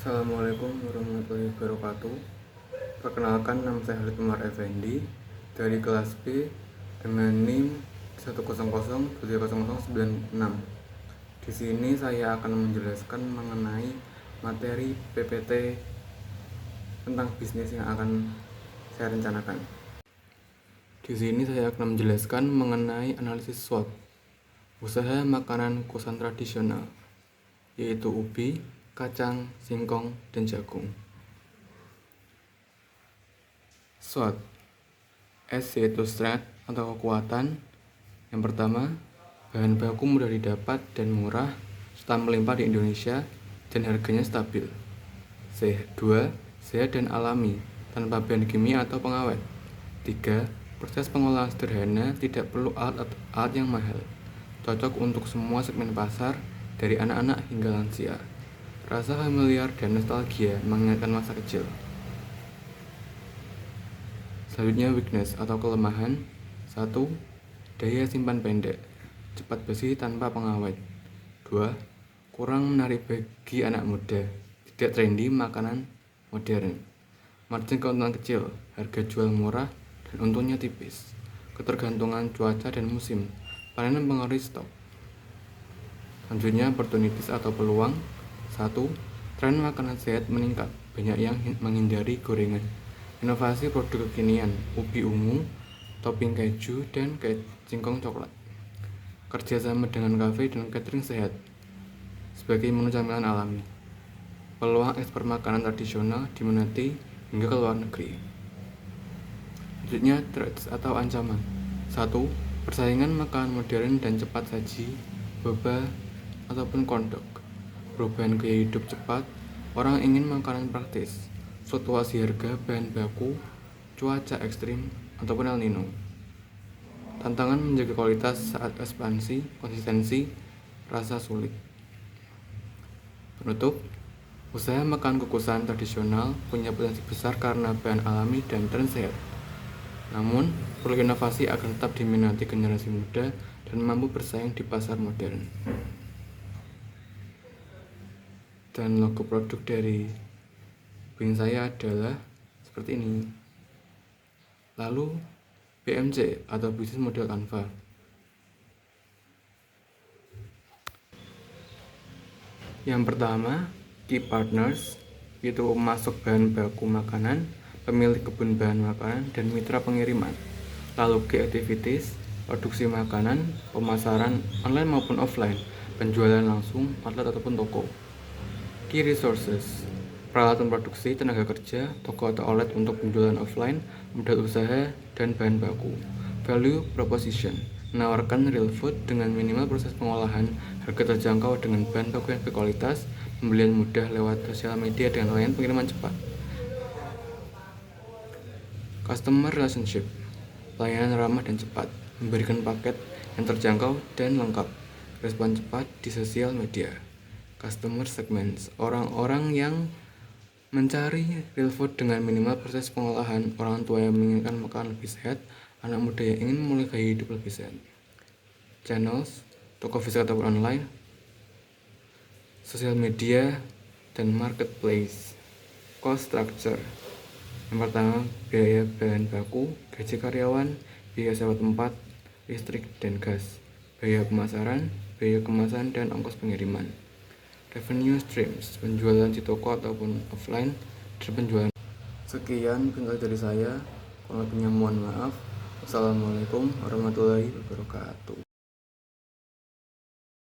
Assalamualaikum warahmatullahi wabarakatuh. Perkenalkan, nama saya Halid Umar Effendi dari kelas B dengan NIM 1007096. Di sini saya akan menjelaskan mengenai materi PPT tentang bisnis yang akan saya rencanakan. Di sini saya akan menjelaskan mengenai analisis SWOT, usaha makanan kusan tradisional, yaitu ubi, kacang, singkong, dan jagung. SWOT, S yaitu strength atau kekuatan. Yang pertama, bahan baku mudah didapat dan murah serta melimpah di Indonesia dan harganya stabil. C2, sehat dan alami tanpa bahan kimia atau pengawet. 3, proses pengolahan sederhana, tidak perlu alat yang mahal, cocok untuk semua segmen pasar dari anak-anak hingga lansia. Rasa familiar dan nostalgia mengingatkan masa kecil. Selanjutnya, weakness atau kelemahan. 1, daya simpan pendek, cepat basi tanpa pengawet. 2, kurang menarik bagi anak muda, tidak trendy makanan modern. Margin keuntungan kecil, harga jual murah dan untungnya tipis. Ketergantungan cuaca dan musim, panen mempengaruhi stok. Selanjutnya, opportunities atau peluang. 1, tren makanan sehat meningkat, banyak yang menghindari gorengan. Inovasi produk kekinian, ubi ungu, topping keju, dan singkong coklat. Kerjasama dengan kafe dan catering sehat sebagai menu camilan alami. Peluang ekspor makanan tradisional diminati hingga ke luar negeri. Selanjutnya, threats atau ancaman. 1, persaingan makanan modern dan cepat saji, boba ataupun kondok. Perubahan gaya hidup cepat, orang ingin makanan praktis, fluktuasi harga bahan baku, cuaca ekstrim, ataupun El Nino. Tantangan menjaga kualitas saat ekspansi, konsistensi, rasa sulit. Penutup, usaha makan kukusan tradisional punya potensi besar karena bahan alami dan tren sehat. Namun, perlu inovasi agar tetap diminati generasi muda dan mampu bersaing di pasar modern. Dan logo produk dari brand saya adalah seperti ini. Lalu BMC atau Business Model Canva. Yang pertama, key partners, yaitu masuk bahan baku makanan, pemilik kebun bahan makanan, dan mitra pengiriman. Lalu key activities, produksi makanan, pemasaran online maupun offline, penjualan langsung, outlet ataupun toko. Key resources, peralatan produksi, tenaga kerja, toko atau outlet untuk penjualan offline, modal usaha, dan bahan baku. Value proposition, menawarkan real food dengan minimal proses pengolahan, harga terjangkau dengan bahan baku yang berkualitas, pembelian mudah lewat sosial media dengan layanan pengiriman cepat. Customer relationship, pelayanan ramah dan cepat, memberikan paket yang terjangkau dan lengkap, respon cepat di sosial media. Customer segments, orang-orang yang mencari real food dengan minimal proses pengolahan, orang tua yang menginginkan makanan lebih sehat, anak muda yang ingin memulai gaya hidup lebih sehat. Channels, toko fisik ataupun online, sosial media, dan marketplace. Cost structure, yang pertama, biaya bahan baku, gaji karyawan, biaya sewa tempat, listrik, dan gas, biaya pemasaran, biaya kemasan, dan ongkos pengiriman. Revenue streams, penjualan di toko ataupun offline, dan penjualan. Sekian penjelasan dari saya, kurang lebihnya mohon maaf. Wassalamualaikum warahmatullahi wabarakatuh.